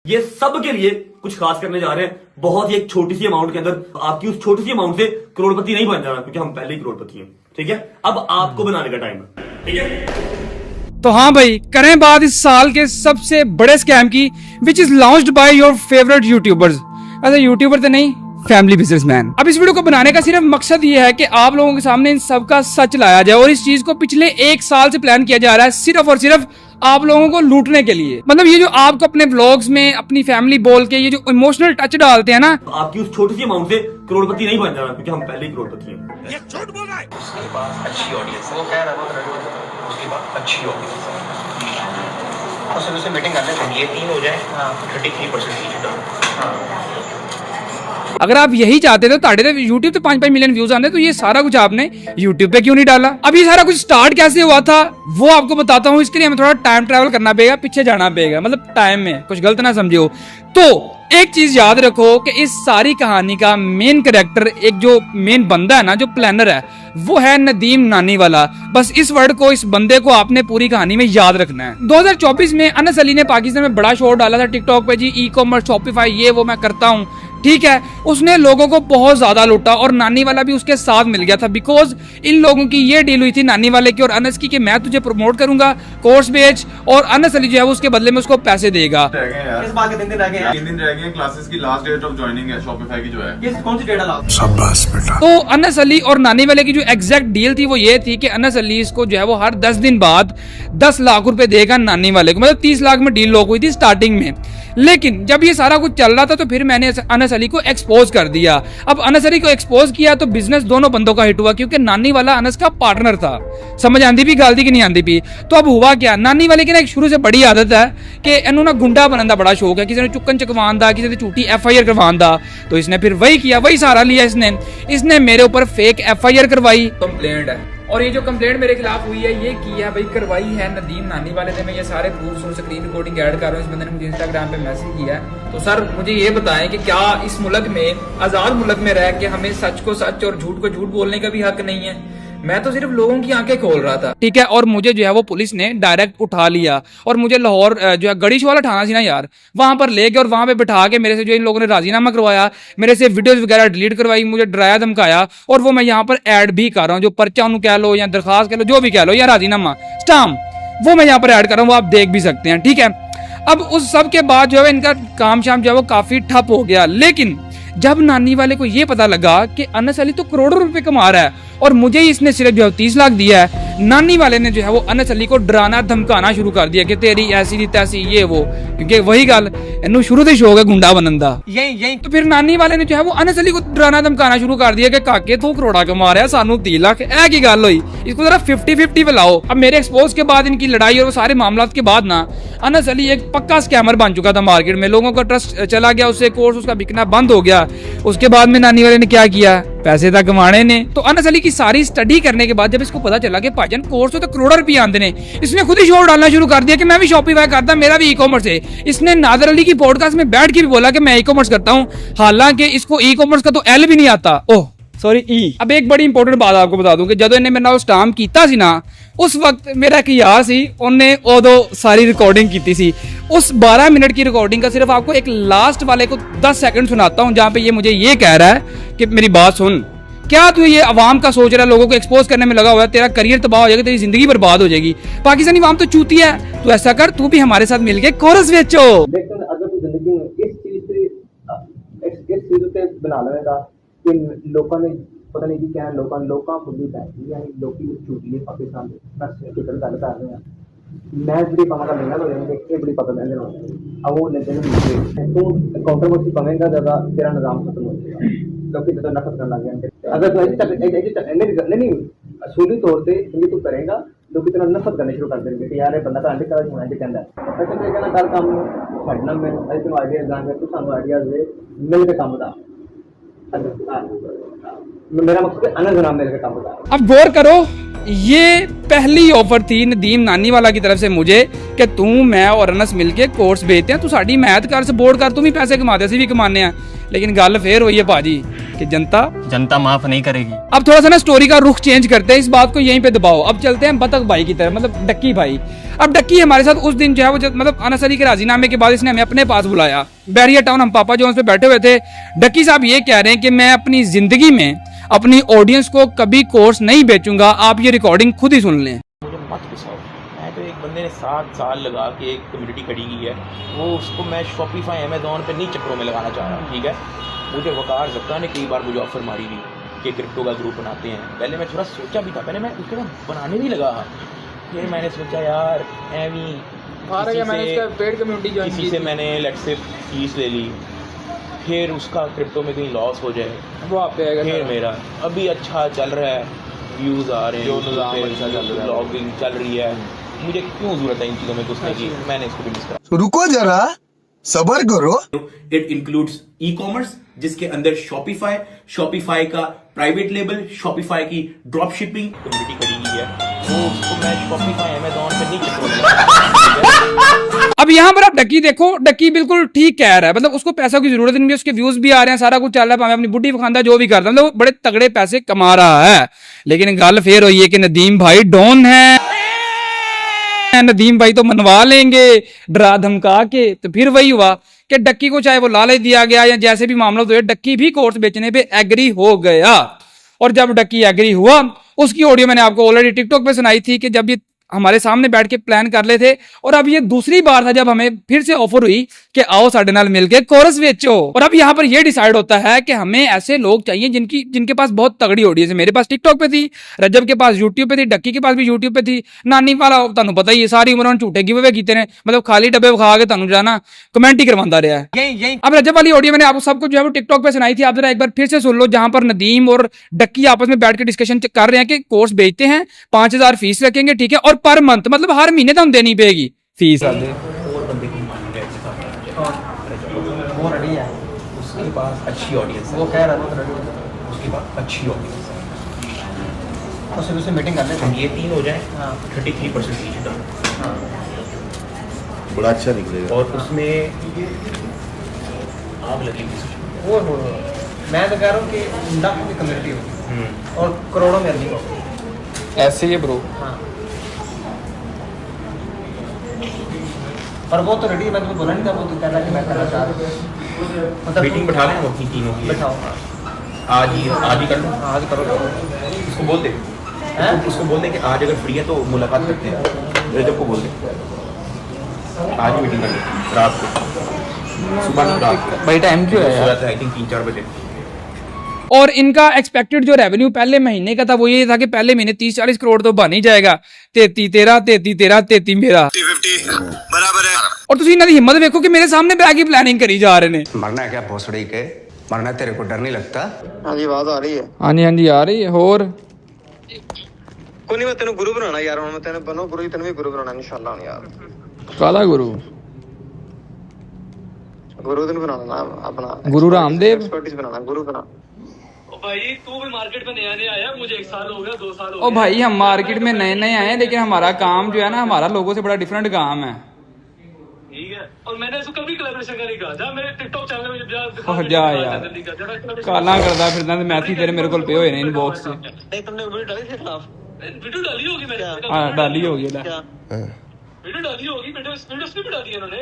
ये सब के लिए कुछ खास करने जा रहे हैं। बहुत ही एक छोटी सी अमाउंट के अंदर आपकी उस छोटी सी अमाउंट से करोड़पति नहीं बन जाना, क्योंकि हम पहले ही करोड़पति हैं। ठीक है, अब आपको बनाने का टाइम है। ठीक है, तो हाँ भाई, करें बात इस साल के सबसे बड़े स्कैम की, which is launched by your favourite YouTubers. ऐसे यूट्यूबर तो नहीं, फैमिली बिजनेसमैन। अब इस वीडियो को बनाने का सिर्फ मकसद ये है कि आप लोगों के सामने इन सब का सच लाया जाए, और इस चीज को पिछले 1 साल से प्लान किया जा रहा है सिर्फ और सिर्फ आप लोगों को लूटने के लिए। मतलब ये जो आपको अपने व्लॉग्स में अपनी फैमिली बोल के ये जो इमोशनल टच डालते हैं ना, आपकी उस छोटी सी अमाउंट से करोड़पति नहीं बन जाना, क्योंकि हम पहले ही करोड़पति हैं। ये झूठ बोल रहा है। उसके पास अच्छी ऑडियंस है, वो कह रहा है उसके पास अच्छी ऑडियंस है, और उसे मीटिंग करने से ये 3 हो जाए 33% अगर आप यही चाहते थे तो यूट्यूब पे 5-5 मिलियन व्यूज आने, तो ये सारा कुछ आपने यूट्यूब पे क्यों नहीं डाला? अब ये सारा कुछ स्टार्ट कैसे हुआ था वो आपको बताता हूँ। इसके लिए हमें थोड़ा टाइम ट्रैवल करना पड़ेगा, पीछे जाना पड़ेगा, मतलब टाइम में, कुछ गलत ना समझे हो। तो एक चीज याद रखो कि इस सारी कहानी का मेन कैरेक्टर, एक जो मेन बंदा है ना, जो प्लानर है, वो है नदीम नानीवाला। बस इस वर्ड को, इस बंदे को आपने पूरी कहानी में याद रखना है। 2024 में अनस अली ने पाकिस्तान में बड़ा शो डाला था टिकटॉक पे, जी ई कॉमर्स, शॉपिफाई, ये वो मैं करता हूँ। ठीक है, उसने लोगों को बहुत ज्यादा लूटा, और नानी वाला भी उसके साथ मिल गया था, बिकॉज इन लोगों की ये डील हुई थी नानी वाले की और अनस की कि मैं तुझे प्रमोट करूंगा, कोर्स बेच, और अनस अली जो है वो उसके बदले में उसको पैसे देगा। किस बात के 3 दिन रह गए हैं? 3 दिन रह गए हैं। क्लासेस की लास्ट डेट ऑफ ज्वाइनिंग है शॉपिफाई की, जो है ये कौन सी डेट है लास्ट? शाबाश बेटा। तो अनस अली और नानी वाले की जो एग्जैक्ट डील थी वो ये थी कि अनस अली इसको जो है वो हर 10 दिन बाद 10 लाख रुपए देगा नानी वाले को, मतलब 30 लाख में डील लॉक हुई थी स्टार्टिंग में। लेकिन जब ये सारा कुछ चल रहा था तो फिर मैंने अनस अली को एक्सपोज कर दिया। अब अनस अली को एक्सपोज किया तो बिजनेस दोनों बंदों का हिट हुआ, क्योंकि नानी वाला अनस का पार्टनर था। समझ आंदी भी गालती की नहीं आंदी भी। तो अब हुआ क्या, नानी वाले की ना एक शुरू से बड़ी आदत है कि इन्हों ना गुंडा बनने का बड़ा शौक है, किसी ने चुक्कन चकवान दा, किसी ने झूठी FIR करवान दा, तो इसने फिर वही किया, वही सहारा लिया इसने मेरे ऊपर फेक FIR करवाई, कंप्लेंट है। और ये जो कंप्लेंट मेरे खिलाफ हुई है, ये की है भाई, करवाई है नदीम नानी वाले ने। मैं ये सारे प्रूफ और स्क्रीन रिकॉर्डिंग ऐड कर रहा हूँ। इस बंदे ने मुझे इंस्टाग्राम पे मैसेज किया है। तो सर मुझे ये बताएं कि क्या इस मुल्क में, आजाद मुल्क में रह के, हमें सच को सच और झूठ को झूठ बोलने का भी हक नहीं है? मैं तो सिर्फ लोगों की आंखें खोल रहा था। ठीक है, और मुझे जो है वो पुलिस ने डायरेक्ट उठा लिया, और मुझे लाहौर जो है गड़ीश वाला थाना थी ना यार, वहां पर ले गए और वहां पे बिठा के मेरे से जो इन लोगों ने राजीनामा करवाया, मेरे से वीडियोस वगैरह डिलीट करवाई, मुझे डराया धमकाया, और वो मैं यहाँ पर ऐड भी कर रहा हूँ। जो पर्चा उन्होंने कह लो या दरखास्त कह लो, जो भी कह लो, या राजीनामा स्टाम्प, वो मैं यहाँ पर ऐड कर रहा हूँ, वो आप देख भी सकते हैं। ठीक है, अब उस सब के बाद जो है इनका काम शाम जो है वो काफी ठप हो गया। लेकिन जब नानी वाले को ये पता लगा कि अनस अली तो करोड़ों रुपए कमा रहा है और मुझे ही इसने सिर्फ जो है 30 लाख दिया है, नानी वाले ने जो है वो अनस अली को डराना धमकाना शुरू कर दिया कि तेरी ऐसी दी तैसी, ये वो, क्योंकि वही गल इन्हों शुरू से शौक है गुंडा बनन दा। यही तो फिर नानी वाले ने जो है वो अनस अली को डराना धमकाना शुरू कर दिया कि काके तू करोड़ा कमा रहा है, सानू 30 लाख, ऐ की गल हुई, इसको जरा 50-50 पे लाओ। अब मेरे एक्सपोज के बाद, इनकी लड़ाई और वो सारे मामला के बाद ना, अनस अली एक पक्का स्कैमर बन चुका था मार्केट में, लोगों का ट्रस्ट चला गया उससे, कोर्स उसका बिकना बंद हो गया। उसके बाद में नानी वाले ने क्या किया, पैसे तक कमाने ने। तो अनस अली की सारी स्टडी करने के बाद जब इसको पता चला कि भाईजान कोर्स तो करोड़ों रुपए आंदे ने, इसने खुद ही शोर डालना शुरू कर दिया कि मैं भी शॉपिफाई करता, मेरा भी ई कॉमर्स है। इसने नादर अली की पॉडकास्ट में बैठ के भी बोला कि मैं ई कॉमर्स करता हूँ, हालांकि इसको ई कॉमर्स का तो एल भी नहीं आता, ओह सॉरी ई। अब एक बड़ी इंपॉर्टेंट बात आपको बता दूं कि जब इन्हें मेरे नाल स्टाम्प कीता सी ना, उस वक्त मेरा एक यार सी, उन्हें उदो सारी रिकॉर्डिंग की सी। उस 12 मिनट की रिकॉर्डिंग का सिर्फ आपको एक लास्ट वाले को 10 सेकंड सुनाता हूं, जहां पे ये मुझे ये कह रहा है कि मेरी बात सुन, क्या तू ये अवाम का सोच रहा है, लोगों को एक्सपोज करने में लगा हुआ है, तेरा करियर तबाह हो जाएगा, तेरी जिंदगी बर्बाद हो जाएगी, पाकिस्तानी अवाम तो चूती है। तू ऐसा कर, तू भी हमारे साथ मिलके कोरस बेचो। लेकिन अगर तू जिंदगी में इस चीज से बना लेगा कि लोगों ने पता नहीं कि क्या लोगों खुद ही पैसे यानी लोग झूठी है पाकिस्तान में, मैं फिक्र गल कर रहे हैं, मैं बड़ी पता का लेना तो ये बड़ी पता लेने अब वो लेते हैं, तू कंट्रोवर्सी पवेगा ज़्यादा, तेरा निज़ाम खत्म हो जाएगा, लोग तो नफरत करने लग गए। अगर तू नहीं असूली तौर पर ये तू करेगा, लोग तेरा नफरत करने शुरू कर देंगे कि यार ये बंदा आंटी करा होना कहता है, मैं तो कहना कर काम छड़ना, मैं तेन आइडियाज देंगे, तू सानू आइडियाज दे, मिल के काम दा, मेरा मकसद अनस नाम मिल के काम दा। अब गौर करो, ये पहली ऑफर थी नदीम नानी वाला की तरफ से मुझे कि तू मैं और अनस मिलके कोर्स बेचते हैं, तू साड़ी मैथ कर, सपोर्ट कर, तू भी पैसे कमाते, असीं भी कमाने हैं। लेकिन गल फिर हुई है भाजी, कि जनता माफ नहीं करेगी। अब थोड़ा सा ना स्टोरी का रुख चेंज करते हैं, इस बात को यहीं पे दबाओ। अब चलते हैं बतख भाई की तरफ, मतलब डक्की भाई। अब डक्की हमारे साथ उस दिन जो है वो मतलब अनस अली के राजीनामे के बाद इसने हमें अपने पास बुलाया बैरिया टाउन, हम पापा जोन्स पे बैठे हुए थे। डक्की साहब ये कह रहे हैं कि मैं अपनी जिंदगी में अपनी ऑडियंस को कभी कोर्स नहीं बेचूंगा, आप ये रिकॉर्डिंग खुद ही सुन लें। मुझे मत गुस्साओ, मैं तो एक बंदे ने 7 साल लगा के एक कम्युनिटी खड़ी की है, वो उसको मैं शॉपिफाई अमेजोन पे नहीं चक्करों में लगाना चाह रहा, ठीक है। मुझे वकार जब्ता ने कई बार मुझे ऑफर मारी हुई कि क्रिप्टो का ग्रुप बनाते हैं। पहले मैं थोड़ा सोचा भी था, पहले मैं उसके बाद बनाने भी लगा, फिर मैंने सोचा यार किसी से मैंने लेट्स से फीस ले ली, फिर उसका क्रिप्टो में कहीं लॉस हो जाए वो आप पे आएगा। फिर मेरा अभी अच्छा चल रहा है, व्यूज़ आ रहे हैं, ब्लॉगिंग चल रही है, मुझे क्यों जरूरत है इन चीज़ों में घुसने की। मैंने इसको भी मिस करा। रुको जरा सबर करो। इट इंक्लूड्स ई कॉमर्स जिसके अंदर शॉपिफाई का प्राइवेट लेबल, शॉपिफाई की ड्रॉप शिपिंग कम्युनिटी खड़ी की है, वो उसको मैं शॉपिफाई अमेजोन पे नहीं चक्करों में लगा। अब यहाँ पर आप डक्की देखो, डक्की बिल्कुल ठीक कह रहा है, मतलब उसको पैसों की जरूरत नहीं है, उसके व्यूज भी आ रहे हैं, सारा कुछ चल रहा है, अपनी बुढ़ी खानदा जो भी करता है, मतलब वो बड़े तगड़े पैसे कमा रहा है। लेकिन गल फिर हुई है कि नदीम भाई डॉन है, नदीम भाई तो मनवा लेंगे डरा धमका के। तो फिर वही हुआ कि डक्की को चाहे वो लालच दिया गया या जैसे भी मामला हुए, डक्की भी कोर्स बेचने पे एग्री हो गया। और जब डक्की एग्री हुआ, उसकी ऑडियो मैंने आपको ऑलरेडी टिकटॉक पे सुनाई थी कि जब ये हमारे सामने बैठ के प्लान कर ले थे, और अब ये दूसरी बार था जब हमें फिर से ऑफर हुई कि आओ साडे नाल मिलके कोरस बेचो। और अब यहाँ पर ये डिसाइड होता है कि हमें ऐसे लोग चाहिए जिनके पास बहुत तगड़ी ऑडियंस है। मेरे पास टिकटॉक पे थी, रजब के पास यूट्यूब पे थी, डक्की के पास भी यूट्यूब पे थी, नानी वाला तुहानू पता ही है, सारी उम्र झूठे गिवे कीते ने, मतलब खाली डब्बे खा के तुहानू जाना कमेंट ही करवाता रहा है। अब रजब वाली ऑडियो मैंने आप सबको जो है वो टिकटॉक पे सुनाई थी, आप जरा एक बार फिर से सुन लो, जहां पर नदीम और डक्की आपस में बैठ के डिस्कशन कर रहे हैं कि कोर्स बेचते हैं, 5000 फीस रखेंगे, ठीक है, और पर मंथ मतलब हर महीने तो हम देनी पड़ेगी फीस। और बंदे को मान रहे वो रेडी है, उसके पास अच्छी ऑडियंस है, वो कह रहा है उसके पास अच्छी ऑडियंस है, तो सिर्फ उससे मीटिंग कर लेते हैं। ये 3 हो जाए, हाँ 33% फीस का, हाँ बड़ा अच्छा निकलेगा। और उसमें आग लगेगी। वो मैं तो कह रहा हूँ कि लाखों की कम्युनिटी होगी और करोड़ों में अर्निंग होगी। ऐसे ही ब्रो। हाँ और वो तो रेडी है, मैं तुम्हें बोला नहीं था, वो तो कह रहा कि मैं करना चाह रहा हूँ। मतलब मीटिंग बैठा लें वो तीनों की, बैठाओ, आज ही कर लो, आज करो। उसको बोल दे, उसको बोल दे कि आज अगर फ्री है तो मुलाकात करते हैं, रजब को बोल दे आज ही मीटिंग कर ले रात को, सुबह रात को। भाई टाइम क्यों है यार? आई थिंक 3-4 बजे। और इनका एक्सपेक्टेड जो रेवेन्यू पहले महीने का था वो ये था कि पहले महीने 30-40 करोड़ तो बन ही जाएगा, 33 तेरा 33 मेरा बराबर है। और तुम इन्होंने हिम्मत देखो कि मेरे सामने बैग की प्लानिंग करी जा रहे ने। मरना है क्या भोसड़ी के? मरना तेरे को डर नहीं लगता? हाँ जी आवाज आ रही है। हाँ जी आ रही है। और कोई नहीं, मैं तेन गुरु बनाना यार, मैं तेन बनो गुरु, तेन भी गुरु बनाना इंशाल्लाह यार। काला गुरु तेन बनाना ना अपना गुरु रामदेव एक्सपर्टीज बनाना, गुरु बना। भाई तू भी मार्केट में नया आया, मुझे 1 साल हो गया, 2 साल हो ओ भाई हम मार्केट में नए आए हैं, लेकिन हमारा काम जो है ना, हमारा लोगों से बड़ा डिफरेंट काम है। ठीक है, और मैंने इसको कभी कोलैबोरेशन का नहीं कहा। जा मेरे टिकटॉक चैनल में जा यार काला करदा फिरदा ते मैथी तेरे मेरे को पे होए ने इनबॉक्स से। नहीं तुमने वीडियो डाली थी खिलाफ? वीडियो डाली होगी मैंने। हां डाली होगी ले वीडियो डाली होगी, वीडियो भी डाली है इन्होंने।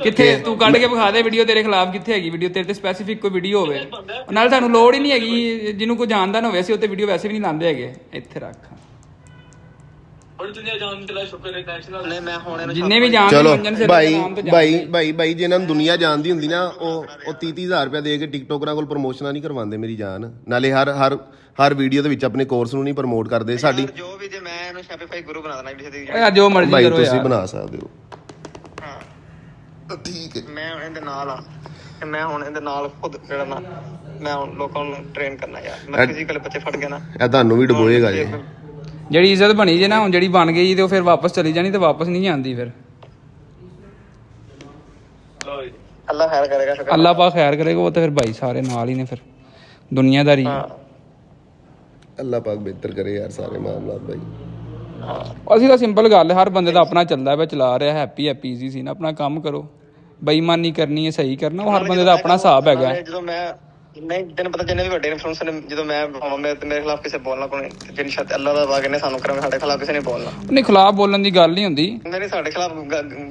किथे तू ਕੱਢ ਕੇ ਵਿਖਾ ਦੇ ਵੀਡੀਓ ਤੇਰੇ ਖਿਲਾਫ ਕਿੱਥੇ ਹੈਗੀ ਵੀਡੀਓ ਤੇਰੇ ਤੇ ਸਪੈਸੀਫਿਕ ਕੋਈ ਵੀਡੀਓ ਹੋਵੇ ਨਾਲ ਤੁਹਾਨੂੰ ਲੋੜ ਹੀ ਨਹੀਂ ਹੈਗੀ ਜਿਹਨੂੰ ਕੋਈ ਜਾਣਦਾ ਨਾ ਹੋਵੇ ਅਸੀਂ ਉੱਤੇ ਵੀਡੀਓ ਵੈਸੇ ਵੀ ਨਹੀਂ ਲਾਉਂਦੇ ਹੈਗੇ ਇੱਥੇ ਰੱਖ और दुनिया जानने ला शुक्र है टेंशन नहीं मैं होने ਜਿੰਨੇ ਵੀ ਜਾਣਦੇ ਚਲੋ ਮੰਜਨ ਸੇ ਭਾਈ ਜੇ ਇਹਨਾਂ ਨੂੰ ਦੁਨੀਆ ਜਾਣਦੀ ਹੁੰਦੀ ਨਾ, ਉਹ 30,000 ਰੁਪਏ ਦੇ ਕੇ ਟਿਕਟੋਕਰਾਂ ਕੋਲ ਪ੍ਰਮੋਸ਼ਨਾਂ ਨਹੀਂ ਕਰਵਾਉਂਦੇ ਮੇਰੀ ਜਾਨ। ਨਾਲੇ ਹਰ ਵੀਡੀਓ ਦੇ ਵਿੱਚ ਆਪਣੇ ਕੋਰਸ ਨੂੰ ਨਹੀਂ ਪ੍ਰਮੋਟ ਕਰਦੇ। ਸਾਡੀ जो भी जे मैं ਇਹਨੂੰ ਸ਼ॉपिफाई ਗੁਰੂ ਬਣਾ ਦੇਣਾ ਕਿਸੇ ਦੀ। ਓਏ ਜੋ ਮਰਜ਼ੀ ਭਾਈ ਕਰੋ ਤੁਸੀਂ ਯਾਰ ਬਣਾ ਸਕਦੇ ਹੋ। ਹਾਂ ਠੀਕ ਹੈ, ਮੈਂ ਇਹਦੇ ਨਾਲ ਆ ਤੇ ਮੈਂ ਹੁਣ ਇਹਦੇ ਨਾਲ ਖੁਦ ਜਿਹੜਾ ਨਾ ਮੈਂ ਹੁਣ ਲੋਕਾਂ ਨੂੰ ਟ੍ਰੇਨ ਕਰਨਾ ਯਾਰ। ਮੈਂ ਫਿਜ਼ੀਕਲ ਬੱਚੇ ਫੜ ਗਿਆ ਨਾ, ਇਹ ਤੁਹਾਨੂੰ ਵੀ ਡੁਬੋਏਗਾ ਜੇ। ਜਿਹੜੀ ਇੱਜ਼ਤ ਬਣੀ ਜੇ ਨਾ ਹੁਣ ਜਿਹੜੀ ਬਣ ਗਈ ਤੇ ਉਹ ਫਿਰ ਵਾਪਸ ਚਲੀ ਜਾਣੀ ਤੇ ਵਾਪਸ ਨਹੀਂ ਆਉਂਦੀ ਫਿਰ। ਅੱਲਾ ਖੈਰ ਕਰੇਗਾ, ਸ਼ੁਕਰ ਅੱਲਾਹ ਪਾਕ ਖੈਰ ਕਰੇਗਾ। ਉਹ ਤਾਂ ਫਿਰ ਭਾਈ ਸਾਰੇ ਨਾਲ ਹੀ ਨੇ ਫਿਰ ਦੁਨੀਆਦਾਰੀ। ਅੱਲਾਹ ਪਾਕ ਬਿਹਤਰ ਕਰੇ ਯਾਰ ਸਾਰੇ ਮਾਮਲਾਤ ਭਾਈ। ਅਸੀਂ ਤਾਂ ਸਿੰਪਲ ਗੱਲ ਹੈ, ਹਰ ਬੰਦੇ ਦਾ ਆਪਣਾ ਚੱਲਦਾ ਪਿਆ, ਚਲਾ ਰਿਹਾ, ਹੈਪੀ ਈਜ਼ੀ ਸੀ ਨਾ, ਆਪਣਾ ਕੰਮ ਕਰੋ, ਬੇਈਮਾਨੀ ਕਰਨੀ ਹੈ, ਸਹੀ ਕਰਨਾ, ਉਹ ਹਰ ਬੰਦੇ ਦਾ ਆਪਣਾ ਹਿਸਾਬ ਹੈਗਾ। ਜਦੋਂ ਮੈਂ ਨਹੀਂ ਤੈਨੂੰ ਪਤਾ ਜਿੰਨੇ ਵੀ ਵੱਡੇ ਇਨਫਲੂਐਂਸਰ ਨੇ ਜਦੋਂ ਮੈਂ ਮੇਰੇ ਖਿਲਾਫ ਕਿਸੇ ਬੋਲਣਾ ਕੋਈ ਜਿੰਨੀ ਸ਼ਾਇਦ ਅੱਲਾਹ ਦਾ ਵਾਗ ਨੇ ਸਾਨੂੰ ਕਰਾਂਗੇ ਸਾਡੇ ਖਿਲਾਫ ਕਿਸੇ ਨੇ ਬੋਲਣਾ ਨਹੀਂ ਖਿਲਾਫ ਬੋਲਣ ਦੀ ਗੱਲ ਨਹੀਂ ਹੁੰਦੀ ਨਹੀਂ ਸਾਡੇ ਖਿਲਾਫ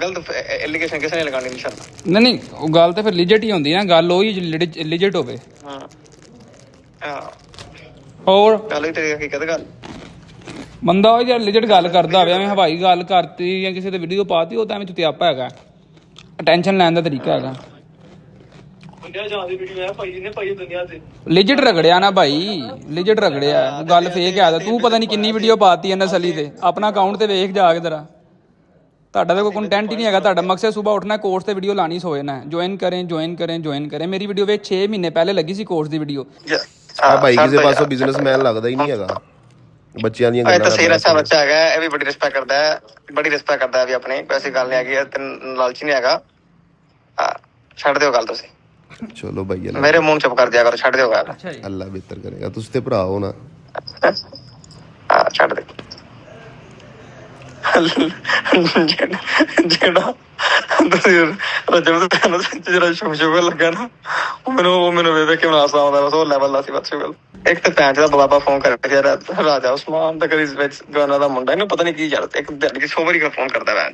ਗਲਤ ਐਲੀਗੇਸ਼ਨ ਕਿਸੇ ਨੇ ਲਗਾਉਣੀ ਇਨਸ਼ਾਅੱਲਾ ਨਹੀਂ ਉਹ ਗੱਲ ਤੇ ਫਿਰ ਲਿਜਟ ਹੀ ਹੁੰਦੀ ਨਾ ਗੱਲ ਉਹੀ ਜਿਹੜੀ ਲਿਜਟ ਹੋਵੇ ਹਾਂ ਹੋਰ ਗੱਲ ਹੀ ਤੇਰੀ ਹਕੀਕਤ ਗੱਲ ਬੰਦਾ ਉਹ ਜਿਹੜਾ ਲਿਜਟ ਗੱਲ ਕਰਦਾ ਹੋਵੇ ਐਵੇਂ ਹਵਾਈ ਗੱਲ ਕਰਤੀ ਜਾਂ ਕਿਸੇ ਤੇ ਵੀਡੀਓ ਪਾਤੀ ਉਹ ਤਾਂ ਐਵੇਂ ਚੁਤਿਆਪਾ ਹੈਗਾ ਅਟੈਂਸ਼ਨ ਲੈਣ ਦਾ ਤਰੀਕਾ ਹੈਗਾ ਲਿਜਟ ਰਗੜਿਆ ਨਾ ਭਾਈ ਲਿਜਟ ਰਗੜਿਆ ਗੱਲ ਫੇਕ ਹੈ ਤੂੰ ਪਤਾ ਨਹੀਂ ਕਿੰਨੀ ਵੀਡੀਓ ਪਾਤੀ ਐ ਨਸਲੀ ਤੇ ਆਪਣਾ ਅਕਾਊਂਟ ਤੇ ਵੇਖ ਜਾ ਕੇ ਜਰਾ ਤੁਹਾਡਾ ਤਾਂ ਕੋਈ ਕੰਟੈਂਟ ਹੀ ਨਹੀਂ ਹੈਗਾ ਤੁਹਾਡਾ ਮਕਸਦ ਸਵੇਰ ਉੱਠਣਾ ਕੋਰਸ ਤੇ ਵੀਡੀਓ ਲਾਣੀ ਸੋਏ ਨਾ ਜੁਆਇਨ ਕरें ਮੇਰੀ ਵੀਡੀਓ ਵੇਖ 6 ਮਹੀਨੇ ਪਹਿਲੇ ਲੱਗੀ ਸੀ ਕੋਰਸ ਦੀ ਵੀਡੀਓ ਆ ਭਾਈ ਕਿਸੇ ਪਾਸੋਂ ਬਿਜ਼ਨਸਮੈਨ ਲੱਗਦਾ ਹੀ ਨਹੀਂ ਹੈਗਾ ਬੱਚਿਆਂ ਦੀਆਂ ਗੱਲਾਂ ਤਾਂ ਸਹੀ ਅੱਛਾ ਬੱਚਾ ਹੈਗਾ ਇਹ ਵੀ ਬੜੀ ਰਿਸਪੈਕਟ ਕਰਦਾ ਹੈ ਵੀ ਆਪਣੇ ਪੈਸੇ ਗੱਲ ਨਹੀਂ ਹੈਗੀ ਤੇ ਲਾਲਚੀ ਨਹੀਂ ਹੈਗਾ ਛੱਡ ਦਿਓ ਗੱਲ ਤੁਸੀਂ ਚਲੋ ਭਾਈ ਮੇਰੇ ਮੂੰਹ ਚੁੱਪ ਕਰ ਦਿਆ ਕਰੋ ਛੱਡ ਦਿਓ ਗੱਲ ਅੱਲਾ ਬਿਹਤਰ ਕਰੇਗਾ ਤੁਸੀਂ ਤੇ ਭਰਾ ਹੋ ਨਾ ਛੱਡ ਦੇ ਜਿਹੜਾ ਜਿਹੜਾ ਸ਼ੁਗਰ ਲੱਗਾ ਨਾ ਉਹ ਮੈਨੂੰ ਵੇਖ ਕੇ ਹਾਸਾ ਆਉਂਦਾ ਬਸ ਉਹ ਲੈਵਲ ਦਾ ਸੀ ਬਸ ਸ਼ੁਗਰ ਇੱਕ ਤੇ ਭੈਣ ਦਾ ਬਾਬਾ ਫੋਨ ਕਰਕੇ ਰਾਜਾ ਉਸਮਾਨ ਦਾ ਕਰੀ ਵਿੱਚ ਗਾਣਾ ਦਾ ਮੁੰਡਾ ਇਹਨੂੰ ਪਤਾ ਨਹੀਂ ਕੀ ਚੱਲਦਾ ਇੱਕ ਦਿਨ की 100 बारी फोन करता है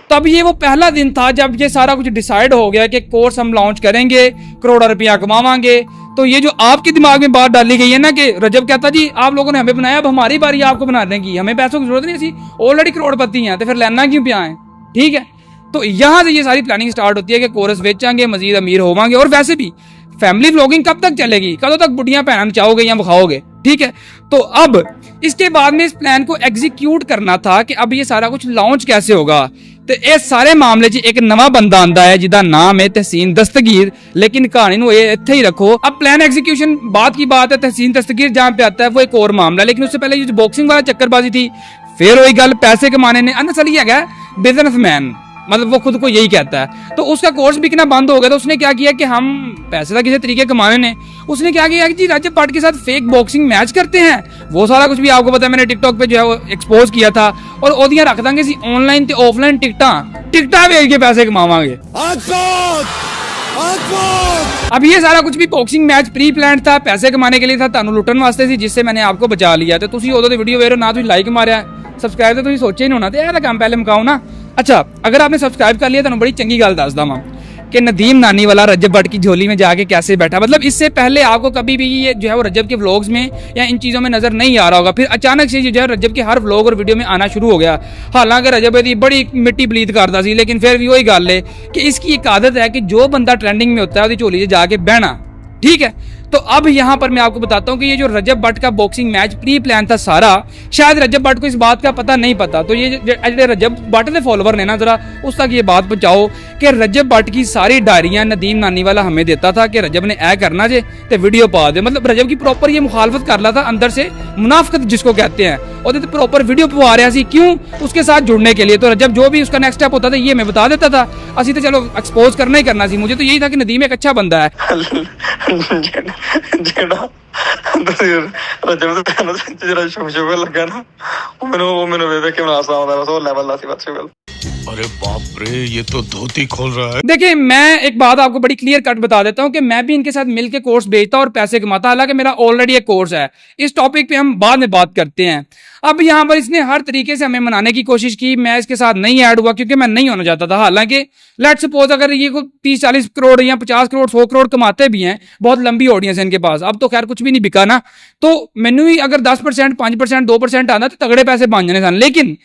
तब ये वो पहला दिन था जब ये सारा कुछ डिसाइड हो गया कि कोर्स हम लॉन्च करेंगे करोड़ों रुपया कमावांगे। तो ये जो आपके दिमाग में बात डाली गई है ना कि रजब कहता जी आप लोगों ने हमें बनाया अब हमारी बारी आपको बनाने की हमें पैसों की जरूरत नहीं थी ऑलरेडी करोड़पति हैं तो फिर लेना क्यों पे आए। ठीक है तो यहाँ से ये सारी प्लानिंग स्टार्ट होती है कि कोर्स बेचेंगे मजीद अमीर होवांगे। और वैसे भी फैमिली व्लॉगिंग कब तक चलेगी कदों तक बुढ़ियां भैन चाहोगे या बखाओगे। ठीक है तो अब इसके बाद में इस प्लान को एग्जीक्यूट करना था कि अब ये सारा कुछ लॉन्च कैसे होगा। तो इस सारे मामले च एक नवा बंदा आंदा है जिसका नाम है तहसीन दस्तगीर लेकिन कहानी नूं इत्थे ही रखो। अब प्लान एग्जीक्यूशन बाद की बात है तहसीन दस्तगीर जहां पे आता है वो एक और मामला लेकिन उससे पहले ये बॉक्सिंग वाला चक्करबाजी थी फिर वही गल पैसे कमाने ने अनसली है बिजनेसमैन मतलब वो खुद को यही कहता है। तो उसका कोर्स बिकना बंद हो गया तो उसने क्या किया कि हम पैसे का किसी तरीके कमाने ने उसने क्या किया कि जी रजब भट्ट के साथ फेक बॉक्सिंग मैच करते हैं वो सारा कुछ भी आपको पता है मैंने टिकटॉक पे जो है वो एक्सपोज किया था और ओदियां रख देंगे सी ऑनलाइन ते ऑफलाइन टिकटा बेच के पैसे कमावांगे। अब ये सारा कुछ भी बॉक्सिंग मैच प्री प्लान था पैसे कमाने के लिए था तानू लुटन वास्ते सी जिससे मैंने आपको बचा लिया। तो तुसी उदों दी वीडियो वेख रहे हो ना तुसी लाइक मारिया सबसक्राइब तो तुसी सोचे ही नहीं होना तो यह काम पहले मुकाओ ना। अच्छा अगर आपने सब्सक्राइब कर लिया तो बड़ी चंगी गल दसदा वां कि नदीम नानी वाला रजब भट्ट की झोली में जाके कैसे बैठा मतलब इससे पहले आपको कभी भी ये जो है वो रजब के व्लॉग्स में या इन चीज़ों में नजर नहीं आ रहा होगा। फिर अचानक से जो है रजब के हर व्लॉग और वीडियो में आना शुरू हो गया। हालांकि रजब दी बड़ी मिट्टी बलीत करता सी लेकिन फिर भी वही गल है कि इसकी एक आदत है कि जो बंदा ट्रेंडिंग में होता है उसकी झोली से जाके बहना। ठीक है तो अब यहाँ पर मैं आपको बताता हूँ कि ये जो रजब भट्ट का बॉक्सिंग मैच प्री प्लान था सारा शायद रजब भट्ट को इस बात का पता नहीं पता। तो ये जो रजब भट्ट के फॉलोवर ने ना जरा उस तक ये बात पहुंचाओ कि रजब भट्ट की सारी डायरियां नदीम नानी वाला हमें देता था कि रजब ने ऐ करना जे ते वीडियो पा दे मतलब रजब की प्रॉपर ये मुखालफत कर रहा था अंदर से मुनाफिकत जिसको कहते हैं और प्रॉपर वीडियो पवा रहा सी क्यों उसके साथ जुड़ने के लिए। तो रजब जो भी उसका नेक्स्ट स्टेप होता था ये मैं बता देता था असी तो चलो एक्सपोज करना ही करना सी। मुझे तो यही था कि नदीम एक अच्छा बंदा है ਜਿਹੜਾ ਸ਼ੁਗਰ ਲੱਗਾ ਨਾ ਉਹ ਮੈਨੂੰ ਵੇਖ ਕੇ ਹਾਸਾ ਆਉਂਦਾ ਬਸ ਉਹ ਲੈਵਲ ਦਾ ਸੀ ਬਸ ਸ਼ੁਗਰ। अरे बाप रे ये तो धोती खोल रहा है। देखिए मैं एक बात आपको बड़ी क्लियर कट बता देता हूं कि मैं भी इनके साथ मिलकर कोर्स बेचता और पैसे कमाता हालांकि मेरा ऑलरेडी एक कोर्स है। इस टॉपिक पे हम बाद में बात करते हैं। अब यहाँ पर इसने हर तरीके से हमें मनाने की कोशिश की मैं इसके साथ नहीं ऐड हुआ क्योंकि मैं नहीं होना चाहता था। हालांकि लेट्स सपोज अगर ये को 30-40 करोड़ या 50 करोड़ 100 करोड़ कमाते भी हैं बहुत लंबी ऑडियंस है इनके पास अब तो खैर कुछ भी नहीं बिका ना तो मैनू ही अगर 10% 5% 2% आना तो तगड़े पैसे बन जाने सन। लेकिन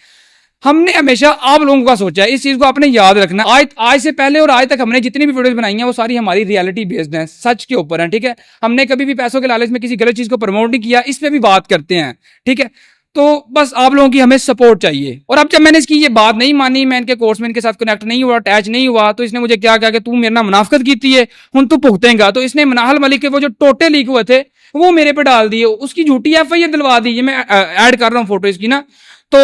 हमने हमेशा आप लोगों का सोचा है इस चीज को आपने याद रखना आज से पहले और आज तक हमने जितनी भी वीडियोस बनाई हैं वो सारी हमारी रियलिटी बेस्ड हैं सच के ऊपर हैं। ठीक है हमने कभी भी पैसों के लालच में किसी गलत चीज को प्रमोट नहीं किया इस पे भी बात करते हैं। ठीक है तो बस आप लोगों की हमें सपोर्ट चाहिए। और अब जब मैंने इसकी ये बात नहीं मानी मैं इनके कोर्स में इनके साथ कनेक्ट नहीं हुआ अटैच नहीं हुआ तो इसने मुझे क्या कहा कि तू मेरे ना मुनाफिकत की है हुन तू भुगतेगा। तो इसने मनाहल मलिक के वो जो टोटे लीक हुए थे वो मेरे पे डाल दिए उसकी झूठी FIR दिलवा दी। मैं ऐड कर रहा हूँ फोटो इसकी ना तो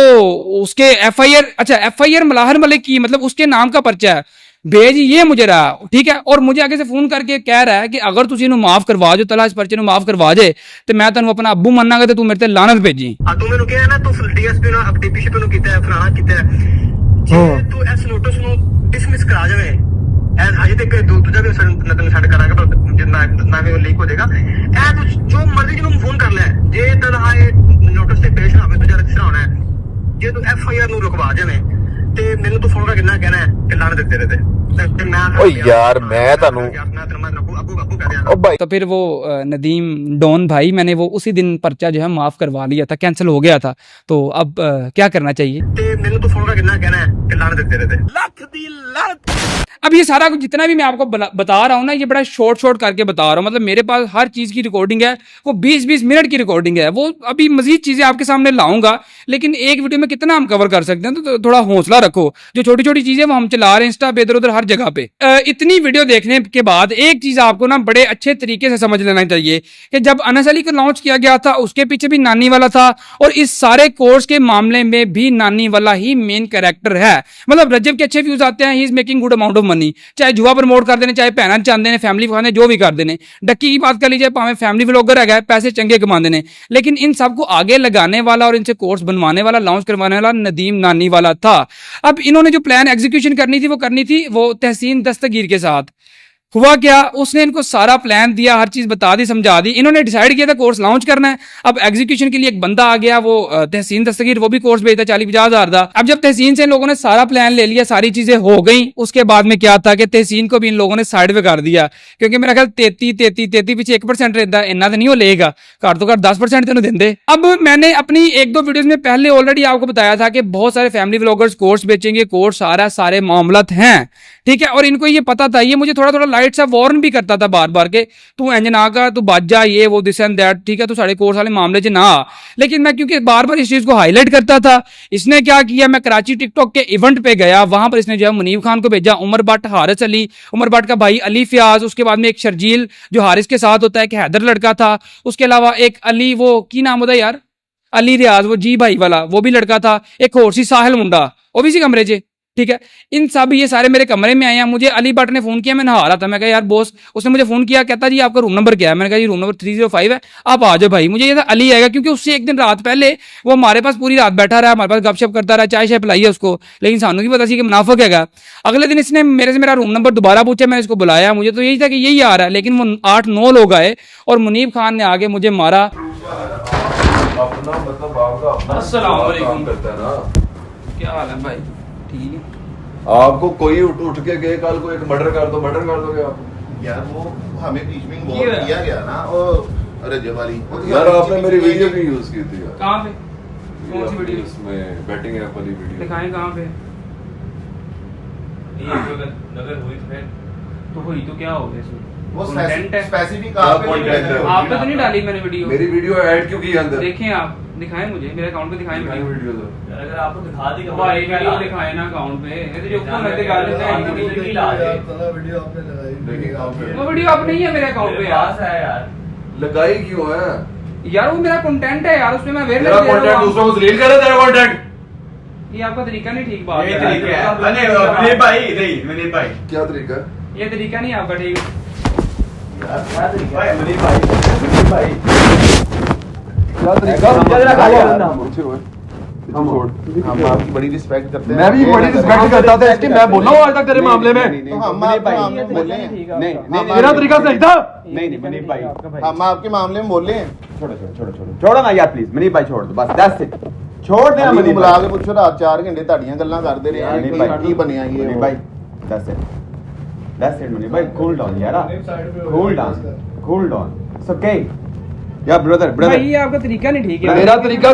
उसके FIR मलाहर मलिक की मतलब उसके नाम का पर्चा है भेज ये मुझे रहा। ठीक है और मुझे आगे से फोन करके कह रहा है कि अगर तुसी इन्हू माफ करवा जो तला इस पर्चे नू माफ करवा जे ते मैं तैनू अपना अब्बू मन्नागा ते तू मेरे ते लानत भेजी। तू मेनू कहा ना तू DSP नु DPCP नु कीता है फलाना कीता है जे तू इस नोटिस नु डिसमिस करा जावे एज अजे तक दूजा भी नतन सेट करांगा जल्दी ਜਿਹਨੂੰ ਫੋਨ ਕਰ ਲੈ ਜੇ ਤਨਹਾ ਇਹ ਨੋਟਿਸ ਤੇ ਪੇਸ਼ ਨਾ ਹੋਵੇ ਤਾਂ ਜਰਾ ਕਿਸ ਤਰ੍ਹਾਂ ਹੋਣਾ ਹੈ ਜੇ ਤੂੰ FIR ਨੂੰ ਰੁਕਵਾ ਜਾਵੇਂ ਤੇ ਮੈਨੂੰ ਤੂੰ ਫੋਨ ਕਰਕੇ ਕਿੰਨਾ ਕਹਿਣਾ ਹੈ ਕਿ ਲਾਣ ਦੇ ਤੇਰੇ ਤੇ ਮੈਂ ਓ ਯਾਰ ਮੈਂ ਤੁਹਾਨੂੰ ਮੈਂ ਤੈਨੂੰ ਮੈਂ ਅੱਬੂ ਕਹਿ ਦਿਆਂ ਓ भाई तो फिर वो नदीम डॉन भाई मैंने वो उसी दिन पर्चा जो है माफ़ करवा लिया था, कैंसिल हो गया था। तो अब क्या करना चाहिए? ਤੇ ਮੈਨੂੰ ਤੂੰ ਫੋਨ ਕਰਕੇ ਕਿੰਨਾ ਕਹਿਣਾ ਹੈ ਕਿ ਲਾਣ ਦੇ ਤੇਰੇ ਤੇ ਲੱਖ ਦੀ ਲਾਨਤ। अब ये सारा कुछ जितना भी मैं आपको बता रहा हूँ ना, ये बड़ा शॉर्ट करके बता रहा हूँ। मतलब मेरे पास हर चीज़ की रिकॉर्डिंग है, वो 20-20 मिनट की रिकॉर्डिंग है। वो अभी मजीद चीज़ें आपके सामने लाऊंगा, लेकिन एक वीडियो में कितना हम कवर कर सकते हैं, तो थोड़ा हौसला रखो। जो छोटी छोटी चीज़ें वो हम चला रहे हैं इंस्टा पे, इधर उधर हर जगह पे। इतनी वीडियो देखने के बाद एक चीज़ आपको ना बड़े अच्छे तरीके से समझ लेना चाहिए कि जब अनस अली को लॉन्च किया गया था, उसके पीछे भी नानी वाला था, और इस सारे कोर्स के मामले में भी नानी वाला ही मेन कैरेक्टर है। मतलब रजब के अच्छे व्यूज आते हैं, he is making good amount of money, चाहे जुआ प्रमोट कर देने, चाहे भैन चाहते हैं, फैमिली खाने, जो भी कर देने। डक्की की बात कर लीजिए, भावें फैमिली व्लॉगर है, पैसे चंगे कमाते हैं, लेकिन इन सबको आगे लगाने वाला और इनसे कोर्स बनवाने वाला, लॉन्च करवाने वाला नदीम नानी वाला था। अब इन्होंने जो प्लान एग्जीक्यूशन करनी थी वो तहसीन दस्तगीर के साथ। हुआ क्या, उसने इनको सारा प्लान दिया, हर चीज बता दी, समझा दी। इन्होंने डिसाइड किया था कोर्स लॉन्च करना है। अब एग्जीक्यूशन के लिए एक बंदा आ गया, वो तहसीन दस्तगीर, वो भी कोर्स भेजता 40-50 हज़ार था। अब जब तहसीन से इन लोगों ने सारा प्लान ले लिया, सारी चीजें हो गई, उसके बाद में क्या था कि तहसीन को भी इन लोगों ने साइड पे कर दिया, क्योंकि मेरा ख्याल 33 पीछे 1% रहता है, इन्ना तो नहीं हो लेगा, कर तो कर 10% तेन देंगे। अब मैंने अपनी 1-2 वीडियोज में पहले ऑलरेडी आपको बताया था कि बहुत सारे फैमिली व्लॉगर्स कोर्स बेचेंगे, कोर्स आ रहा है, सारे मामलत हैं, ठीक है। और इनको ये पता था, ये मुझे थोड़ा लाइट सा वार्न भी करता था बार कि तू इंज ना कर, तू बच जा, ये वो दिस एंड दैट, ठीक है, तू साढ़े कोर्स वाले मामले च ना। लेकिन मैं क्योंकि बार इस चीज को हाईलाइट करता था, इसने क्या किया, मैं कराची टिकटॉक के इवेंट पे गया, वहां पर इसने जो है मुनीब खान को भेजा, उमर भट्ट, हारिस अली, उमर भट्ट का भाई अली फयाज, उसके बाद में एक शर्जील जो हारिस के साथ होता है, एक हैदर लड़का था, उसके अलावा एक अली, वो की नाम होता है यार, अली रियाज, वो जी भाई वाला, वो भी लड़का था, एक और सी साहिल मुंडा, वो भी इसी कमरे च, ठीक है। इन सब ये सारे मेरे कमरे में आए हैं। मुझे अली भट्ट ने फोन किया, मैं नहा रहा था, मैं कहा यार बॉस, उसने मुझे फोन किया, कहता जी आपका रूम नंबर क्या है, मैंने कहा जी रूम नंबर 305 है, आप आ जाओ भाई। मुझे ये था अली आएगा, क्योंकि उससे एक दिन रात पहले वो हमारे पास पूरी रात बैठा रहा, हमारे पास गपशप करता रहा, चाय शाय पिलाई है उसको, लेकिन सानू की पता सी कि मुनाफिक हैगा। अगले दिन इसने मेरे से मेरा रूम नंबर दोबारा पूछा, मैंने इसको बुलाया, मुझे तो यही था कि यही आ रहा है, लेकिन वो 8-9 लोग आए और मुनीब खान ने आगे मुझे मारा। अपना मतलब आपका अस्सलाम वालेकुम करता है ना, क्या हाल है भाई? ठीक है। आपको कोई उठ के गए कल को एक मर्डर कर दोगे आप यार, वो हमें बीच में इन्वॉल्व किया गया ना, और रजब वाली यार, आपने मेरी वीडियो भी यूज की थी यार। कहाँ पे? कौन सी वीडियो? इसमें बैटिंग ऐप वाली वीडियो दिखाएं कहाँ पे? ये अगर हुई तो हुई तो क्या हो गया इसमें? वो कंटेंट है, स्पेसिफिक आपने तो नहीं डाली मैंने वीडियो? मेरी वीडियो ऐड क्यों की अंदर? देखें आप, दिखाएं मुझे, मेरे अकाउंट पे दिखाएं वीडियो तो अगर आपको दिखा दी भाई वीडियो दिखाएं ना अकाउंट पे, ये तो जो ऊपर लगते गाल देते हैं वो वीडियो आप नहीं है मेरे अकाउंट पे यार। लगाई क्यों है यार? वो मेरा कंटेंट है यार, उसमें मैं तेरा कंटेंट दूसरों को डिलीट कर तेरा कंटेंट। ये आपका तरीका नहीं ठीक बात ये है। तरीका है मनीब भाई क्या तरीका है? ये तरीका नहीं आपका ठीक। हम आपकी बड़ी रिस्पेक्ट करते हैं। मैं भी बड़ी रिस्पेक्ट करता था इसकी, मैं बोला हूँ आज तक तेरे मामले में। हम आपके मामले में बोले हैं, तेरा तरीका सही था। नहीं मनीष भाई, हम आपके मामले में बोले हैं। छोड़ो ना यार प्लीज, मनीष भाई छोड़ दो बस, दैट्स इट, छोड़ देना मनीष बुला के पूछो, रात 4 घंटे ਤੁਹਾਡੀਆਂ ਗੱਲਾਂ ਕਰਦੇ ਰਹੇ ਕੀ ਬਣਿਆ ਇਹ मनीष भाई, दैट्स इट मनीष भाई, कूल डाउन यार, कूल डाउन, इट्स ओके यार ब्रदर। भाई ये आपका तरीका नहीं ठीक है। मेरा तरीका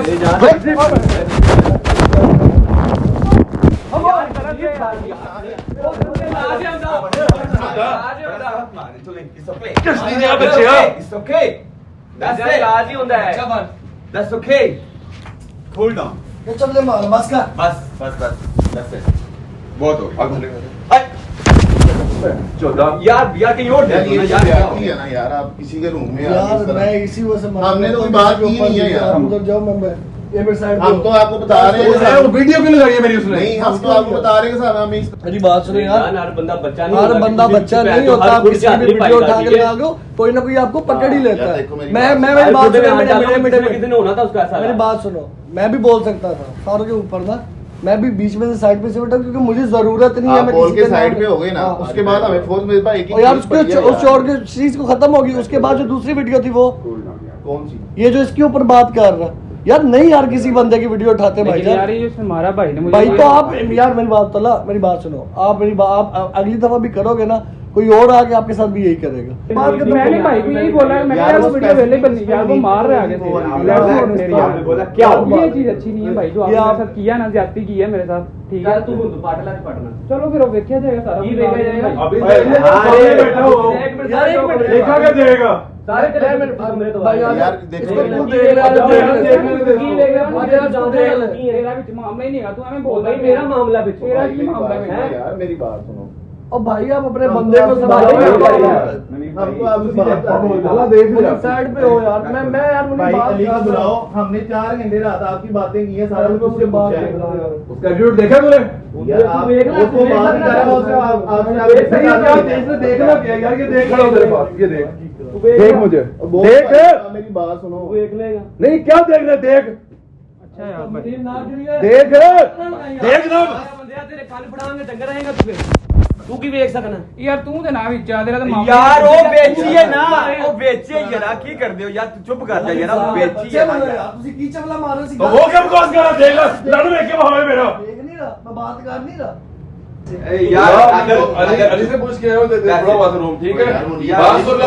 बहुत हो गया यार कहीं और है ना यार, आप किसी के रूम में यार मैं इसी वजह से हमने तो कोई बात की नहीं है यार। उधर जाओ, मैं ये मेरे साइड हम तो आपको बता रहे हैं, वो वीडियो क्यों लगाई है मेरी उसने? नहीं हम तो आपको बता रहे हैं सर, हम मेरी बात सुनो यार, हर बंदा बच्चा हर बंदा बच्चा नहीं होता, आप किसी भी वीडियो उठा के लगा दो, कोई ना कोई आपको पकड़ ही लेता है। मैं मेरी बात सुनो, होना था उसका ऐसा। मेरी बात सुनो, मैं भी बोल सकता था सारों के ऊपर ना, मैं भी बीच में से साइड पे से बैठा क्योंकि मुझे जरूरत नहीं है। मैं बोल के साइड पे हो गए ना, उसके बाद हमें फोर्स मेरे पास एक यार उसके उस चोर की चीज को खत्म होगी, उसके बाद जो दूसरी वीडियो थी वो कौन सी? ये जो इसके ऊपर बात कर रहा है यार, नहीं यार किसी बंदे की वीडियो उठाते भाई यार, ये हमारा भाई ने मुझे भाई तो आप यार मेरी बात सुनो, आप आप अगली दफा भी करोगे ना, कोई और आके आपके साथ भी यही करेगा। मैंने भाई को यही बोला, मैं यार वो वीडियो अवेलेबल नहीं, यार वो मार रहे आगे से, क्या ये चीज अच्छी नहीं है भाई जो आपने मेरे साथ किया ना, ज्यादती की है मेरे साथ, ठीक है? तू पाटला पढ़ना, चलो फिर वो देखा जाएगा सारा, देखा जाएगा। अभी देखा क्या जाएगा सारे मेरे तो यार मामला ही नहीं है, तू हमें बोल भाई मेरा मामला मेरा की मामला है यार, मेरी बात सुनो। और भाई आप अपने बंदे को साइड पे हो यार, मैं यार बुलाओ, हमने 4 घंटे रात आपकी बातें की है, सारा कुछ उससे बात उसका वीडियो देखा तूने? देखना क्या यार, ये देख तेरे पास, ये देख मुझे, देख मेरी बात सुनो, देख लेगा नहीं क्या देखना, देख। अच्छा यार देख देख ना तेरे कान पड़ांगे डंगर रहेगा तू की वेख सकना यार, तू ते ना विच आ, तेरा तो मामला यार वो बेची है ना, वो बेची है यार, की कर दे यार, तू चुप कर जा यार, वो बेची है ना। ਤੁਸੀਂ ਕੀ ਚਵਲਾ ਮਾਰੋ ਸੀ, तो वो क्या बकवास कर रहा, देख लड़ में क्या भाव है मेरा, देख नहीं रहा, मैं बात कर नहीं रहा यार अली से पूछ के आए हो, थोड़ा बाथरूम, ठीक है? बात सुन लो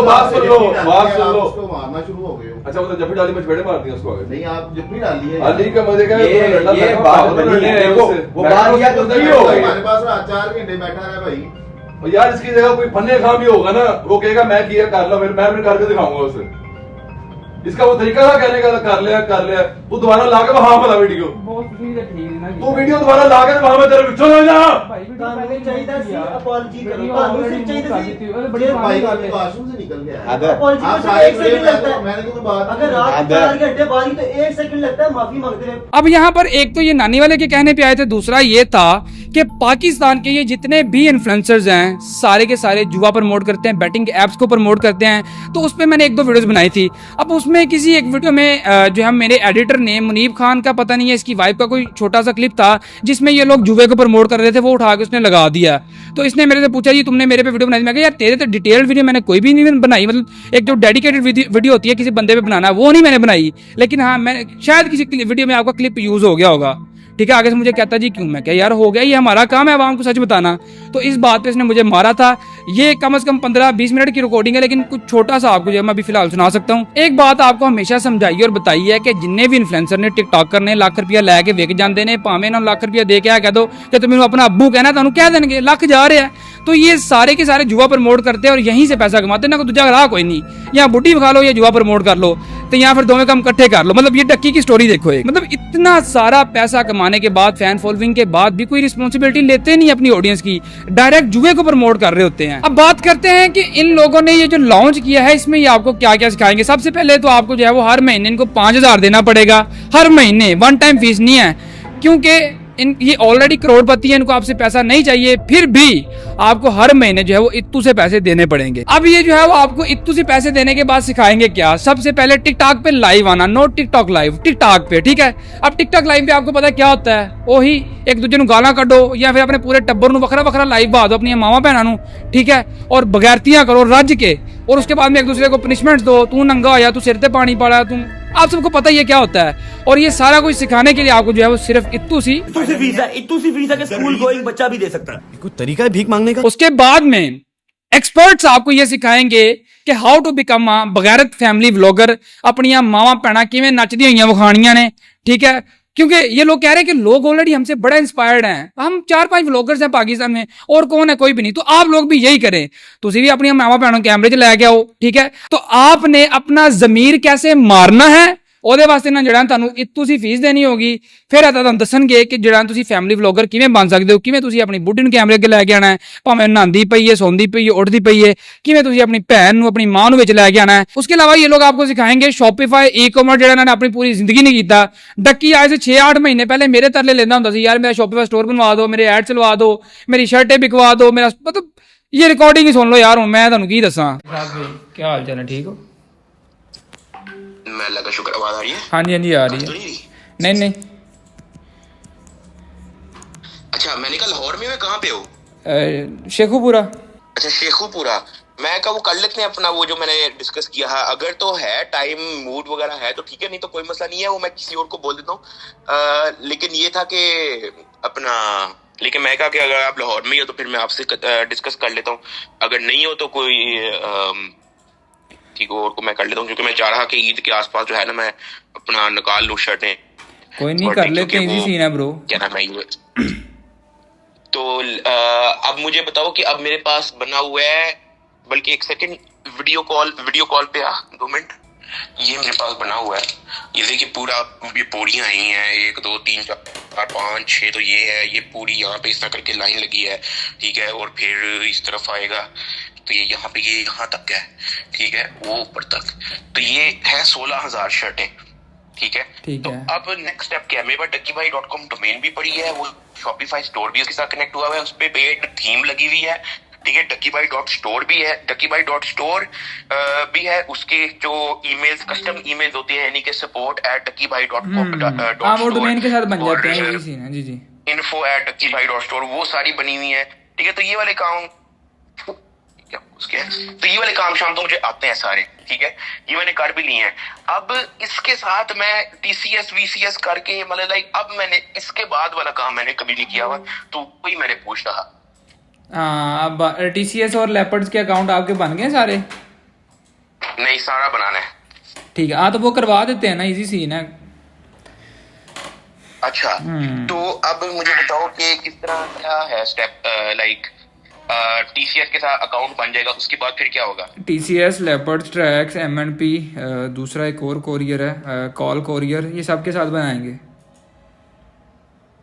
उसको मारना शुरू हो गए हो। अच्छा, वो तो जब भी डाली में चपेड़े मार दी उसको आगे। नहीं, आप जब भी डाली है अली का मजे का ये बात बनी है, वो बात या तो हमारे पास 4 घंटे बैठा रहा भाई। यार इसकी जगह कोई फन्ने खां भी होगा ना, वो कहेगा मैं किया कर लो, फिर मैं अपने करके दिखाऊंगा उसे। इसका वो तरीका था कहने का, कर लिया वो दोबारा ला के वहां वाला वीडियो, तू वीडियो दोबारा ला के वहां में तेरे पिछो ना जा भाई चाहिए सी अपॉलजी करो, ਤੁਹਾਨੂੰ सिर्फ चाहिए सी बड़े भाई वॉशरूम से निकल गया, अपॉलजी को 1 सेकंड लगता है, मैंने तो बात अगर रात 4 घंटे बाद ही तो 1 सेकंड लगता है माफी मांगते रहे। अब यहाँ पर एक तो ये नानी वाले के कहने पे आए थे, दूसरा ये था कि पाकिस्तान के ये जितने भी इन्फ्लुएंसर्स हैं सारे के सारे जुआ प्रमोट करते हैं, बैटिंग के एप्स को प्रमोट करते हैं। तो उस पर मैंने 1-2 वीडियोस बनाई थी। अब उसमें किसी एक वीडियो में जो है मेरे एडिटर ने मुनीब खान का पता नहीं है इसकी वाइफ का कोई छोटा सा क्लिप था जिसमें ये लोग जुए को प्रमोट कर रहे थे, वो उठा के उसने लगा दिया। तो इसने मेरे से पूछा जी तुमने मेरे पे वीडियो बनाई? मैं कहा यार तेरे तो डिटेल्ड वीडियो मैंने कोई भी नहीं बनाई, मतलब एक जो डेडिकेटेड वीडियो होती है किसी बंदे पे बनाना वो नहीं मैंने बनाई, लेकिन हाँ मैं शायद किसी वीडियो में आपका क्लिप यूज हो गया होगा, ठीक है? आगे से मुझे कहता जी क्यों? मैं क्या यार हो गया, ये हमारा काम है आवाम को सच बताना। तो इस बात पे इसने मुझे मारा था। ये कम से कम 15-20 मिनट की रिकॉर्डिंग है, लेकिन कुछ छोटा सा आपको जो मैं अभी फिलहाल सुना सकता हूँ। एक बात आपको हमेशा समझाइए और बताइए है कि जिन्ने भी इन्फ्लुएंसर ने टिकटॉकर ने लाख रुपया लैके विक जाते हैं, भावें ना लाख रुपया दे के कह दो कि तुम अपना अब्बू कहना, तुम कह देंगे लाख जा रहे हैं। तो ये सारे के सारे जुआ प्रमोट करते हैं और यहीं से पैसा कमाते हैं, ना कोई दूसरा रहा कोई नहीं। या बुढ़ी खा लो या जुआ प्रमोट कर लो, तो यहाँ फिर दोनों काम इकट्ठे कर लो। मतलब ये डक्की की स्टोरी देखो एक, मतलब इतना सारा पैसा कमाने के बाद, फैन फॉलोइंग के बाद भी कोई रिस्पॉन्सिबिलिटी लेते नहीं अपनी ऑडियंस की, डायरेक्ट जुए को प्रमोट कर रहे होते हैं। अब बात करते हैं कि इन लोगों ने ये जो लॉन्च किया है इसमें ये आपको क्या क्या सिखाएंगे। सबसे पहले तो आपको जो है वो हर महीने इनको 5000 देना पड़ेगा, हर महीने, 1 टाइम फीस नहीं है, क्योंकि ये ऑलरेडी करोड़पति है, इनको आपसे पैसा नहीं चाहिए, फिर भी आपको हर महीने जो है वो इत्तू से पैसे देने पड़ेंगे। अब ये जो है वो आपको इत्तू से पैसे देने के बाद सिखाएंगे क्या? सबसे पहले टिकटॉक पे लाइव आना, नो टिकटॉक लाइव, टिकटॉक पे, ठीक है? अब टिकटॉक लाइव पे आपको पता क्या होता है, वही एक दूसरे गाला कड्डो या फिर अपने पूरे टब्बर नू वखरा वखरा लाइव बहा दो अपनी मावा भैनों नू, ठीक है? और बगैरतियां करो रज के, और उसके बाद में एक दूसरे को पनिशमेंट दो, तू नंगा होया, तू सिर पे पानी पड़ा, तुम, आप सबको पता ही है क्या होता है। और ये सारा कुछ सिखाने के लिए आपको जो है वो सिर्फ इत्तू सी फीस है कि स्कूल गोइंग बच्चा भी दे सकता है। कोई तरीका है भीख मांगने का? उसके बाद में एक्सपर्ट्स आपको ये सिखाएंगे कि हाउ टू बिकम अ बगैरत फैमिली व्लॉगर, अपनी मावा भैणा किवें नचदी होइयां विखाणियां ने, ठीक है? क्योंकि ये लोग कह रहे हैं कि लोग ऑलरेडी हमसे बड़ा इंस्पायर्ड हैं, हम 4-5 व्लॉगर्स हैं पाकिस्तान में, और कौन है? कोई भी नहीं। तो आप लोग भी यही करें, तुसी भी अपनी मावा भैणों कैमरे च लैके आओ, ठीक है? तो आपने अपना जमीर कैसे मारना है ਉਹਦੇ ਵਾਸਤੇ ਨਾ ਜਿਹੜਾ ਤੁਹਾਨੂੰ ਤੁਸੀਂ ਫੀਸ ਦੇਣੀ ਹੋਗੀ, ਫਿਰ ਇਹ ਤੁਹਾਨੂੰ ਦੱਸਣਗੇ ਕਿ ਜਿਹੜਾ ਤੁਸੀਂ ਫੈਮਿਲੀ ਵਲੌਗਰ ਕਿਵੇਂ ਬਣ ਸਕਦੇ ਹੋ, ਕਿਵੇਂ ਤੁਸੀਂ ਆਪਣੀ ਬੁੱਢੀ ਨੂੰ ਕੈਮਰੇ ਅੱਗੇ ਲੈ ਕੇ ਆਣਾ ਹੈ, ਭਾਵੇਂ ਨਹਾਉਂਦੀ ਪਈ ਹੈ, ਸੌਂਦੀ ਪਈ ਹੈ, ਉੱਠਦੀ ਪਈ ਹੈ, ਕਿਵੇਂ ਤੁਸੀਂ ਆਪਣੀ ਭੈਣ ਨੂੰ ਆਪਣੀ ਮਾਂ ਨੂੰ ਵਿੱਚ ਲੈ ਕੇ ਆਣਾ है। उसके अलावा ये लोग आपको सिखाएंगे शॉपिफाई ई-कॉमर्स, ਜਿਹੜਾ ਇਹਨਾਂ ਨੇ ਆਪਣੀ पूरी जिंदगी नहीं ਕੀਤਾ। डक्की आज से 6-8 महीने पहले मेरे तरले लेना ਹੁੰਦਾ ਸੀ, यार मेरा शॉपिफाई स्टोर बनवा दो, मेरे ऐड चलवा दो, मेरी शर्टें बिकवा दो, मेरा मतलब ये रिकॉर्डिंग ही सुन लो यार, मैं ਤੁਹਾਨੂੰ ਕੀ ਦੱਸਾਂ। क्या हाल चाल है, ठीक हो? मैं अल्लाह का शुक्र, आवाज आ रही है? हाँ जी हाँ जी आ रही है। नहीं नहीं, अच्छा मैंने कहा लाहौर में, कहाँ पे हो? शेखुपुरा। अच्छा शेखुपुरा, मैं वो कर लेते हैं अपना वो जो मैंने डिस्कस किया है, अगर तो है टाइम मूड वगैरह है तो ठीक है, नहीं तो कोई मसला नहीं है, वो मैं किसी और को बोल देता हूँ। लेकिन ये था कि अपना, लेकिन मैं कहा कि अगर आप लाहौर में ही हो तो फिर मैं आपसे डिस्कस कर लेता हूँ, अगर नहीं हो तो कोई ठीक और को मैं कर लेता हूँ, क्योंकि मैं चाह रहा कि ईद के आसपास जो है ना मैं अपना निकाल लूँ शर्टें। कोई नहीं, कर लेते हैं, इजी सीन है ब्रो। क्या नाम है ये? तो अब मुझे बताओ कि अब मेरे पास बना हुआ है, बल्कि एक सेकंड, वीडियो कॉल पे आ 2 मिनट, ये मेरे पास बना हुआ है, ये देखिए पूरा, ये पोड़ियाँ आई हैं 1 2 3 4 5 6, तो ये है, ये पूरी यहाँ पे इस तरह करके लाइन लगी है, ठीक है, और फिर इस तरफ आएगा तो ये यहाँ पे, ये यहाँ तक है, ठीक है, वो ऊपर तक, तो ये है 16,000 शर्टें, ठीक है। तो अब नेक्स्ट स्टेप क्या है, मेरे पास duckybhai.com डोमेन भी पड़ी है, वो शॉपिफाई स्टोर भी उसके साथ कनेक्ट हुआ है, उस पे पेड थीम लगी हुई है, ठीक है, duckybhai.store भी है, duckybhai.store भी है, उसके जो ईमेल्स, कस्टम ईमेल्स होते हैं, यानी कि support@duckybhai.com, वो डोमेन के साथ बन जाते हैं, यही सीन है जी जी, info@duckybhai.store, वो सारी बनी हुई है, ठीक है। तो ये वाले काम तो ये वाले काम शाम तो मुझे आते हैं सारे, ठीक है, ये मैंने कर भी लिए हैं। अब इसके साथ मैं TCS VCS करके, मतलब लाइक, अब मैंने इसके बाद वाला काम मैंने कभी नहीं किया हुआ, तो वही मैंने पूछ रहा। अब TCS और लेपर्ड्स के अकाउंट आपके बन गए सारे? नहीं, सारा बनाना है। ठीक है, हाँ तो वो करवा देते हैं ना, इजी सीन है। अच्छा, तो अब मुझे बताओ कि किस तरह क्या है स्टेप, लाइक TCS के साथ अकाउंट बन जाएगा, उसके बाद फिर क्या होगा? TCS, लेपर्ड्स, ट्रैक्स, MNP, दूसरा एक और कोरियर है, कॉल कोरियर, ये सब के साथ बनाएंगे।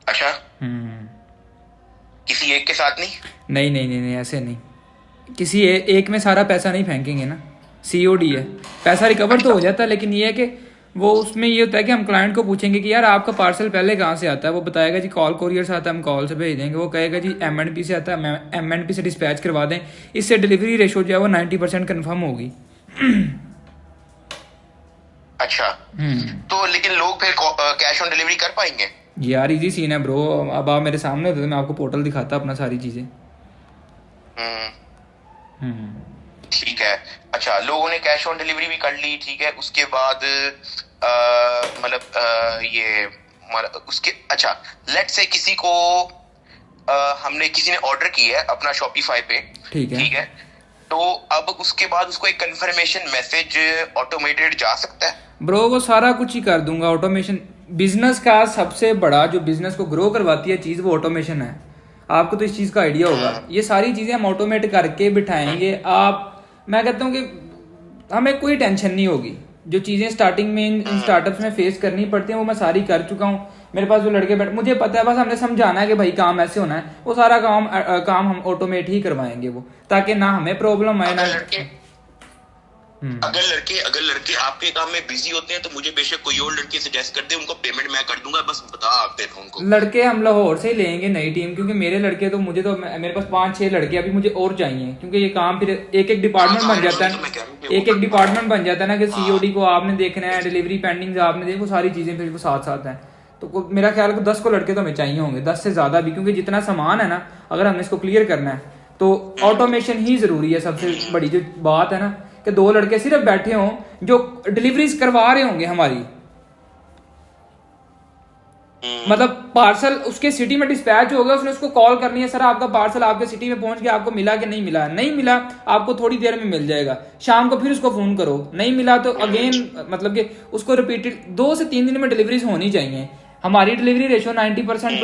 अच्छा, किसी एक के साथ नहीं? नहीं नहीं नहीं नहीं, ऐसे नहीं, किसी एक में सारा पैसा नहीं फेंकेंगे ना, COD है, पैसा रिकवर तो हो जाता है, लेकिन ये है कि वो उसमें ये होता है कि हम क्लाइंट को पूछेंगे कि यार आपका पार्सल पहले कहाँ से आता है, वो बताएगा जी कॉल कोरियर से आता है, हम कॉल से भेज देंगे, वो कहेगा जी MNP से आता है, MNP से डिस्पैच करवा दें, इससे डिलीवरी रेशो जो है वो 90% कन्फर्म होगी। अच्छा, तो लेकिन लोग फिर कैश ऑन डिलीवरी कर पाएंगे? यार इजी सीन है ब्रो, अब आप मेरे सामने होते तो मैं आपको पोर्टल दिखाता अपना सारी चीजें। ठीक है, अच्छा, लोगों ने कैश ऑन डिलीवरी भी कर ली, ठीक है, उसके बाद ये उसके, अच्छा, लेट्स से किसी को किसी ने ऑर्डर किया है अपना शॉपिफाई पे, ठीक है, तो अब उसके बाद उसको एक कंफर्मेशन मैसेज ऑटोमेटेड जा सकता है? ब्रो वो सारा कुछ ही कर दूंगा, ऑटोमेशन। बिजनेस का सबसे बड़ा जो बिजनेस को ग्रो करवाती है चीज, वो ऑटोमेशन है, आपको तो इस चीज का आइडिया होगा। ये सारी चीजें हम ऑटोमेट करके बिठाएंगे, मैं कहता हूँ कि हमें कोई टेंशन नहीं होगी। जो चीजें स्टार्टिंग में इन स्टार्टअप्स में फेस करनी पड़ती हैं वो मैं सारी कर चुका हूँ, मेरे पास जो लड़के बैठ, मुझे पता है, बस हमने समझाना है कि भाई काम ऐसे होना है, वो सारा काम हम ऑटोमेट ही करवाएंगे, वो ताकि ना हमें प्रॉब्लम आए ना। अगर लड़के आपके काम में बिजी होते हैं तो मुझे बेशक कोई और लड़के सजेस्ट कर दे, उनको पेमेंट मैं कर दूंगा, बस बता आप देना उनको। लड़के हम लाहौर से ही लेंगे, नई टीम, क्योंकि मेरे लड़के तो मेरे पास 5-6 लड़के अभी मुझे और चाहिए, क्योंकि ये काम फिर एक डिपार्टमेंट बन जाता है, एक डिपार्टमेंट बन जाता है ना, कि COD को आपने देखना है, डिलीवरी पेंडिंग आपने देखो, वो सारी चीजें फिर वो साथ हैं। तो मेरा ख्याल है 10 को लड़के तो हमें चाहिए होंगे, 10 से ज्यादा भी, क्योंकि जितना सामान है ना, अगर हमने इसको क्लियर करना है तो ऑटोमेशन ही जरूरी है। सबसे बड़ी जो बात है ना, कि 2 लड़के सिर्फ बैठे हों जो डिलीवरीज करवा रहे होंगे हमारी, मतलब पार्सल उसके सिटी में डिस्पैच होगा, उसने उसको कॉल करनी है, सर आपका पार्सल आपके सिटी में पहुंच गया, आपको मिला कि नहीं मिला? नहीं मिला, आपको थोड़ी देर में मिल जाएगा, शाम को फिर उसको फोन करो, नहीं मिला तो अगेन, मतलब कि उसको रिपीटेड 2 से 3 दिन में डिलीवरीज होनी चाहिए। हमारी डिलीवरी रेशो 90%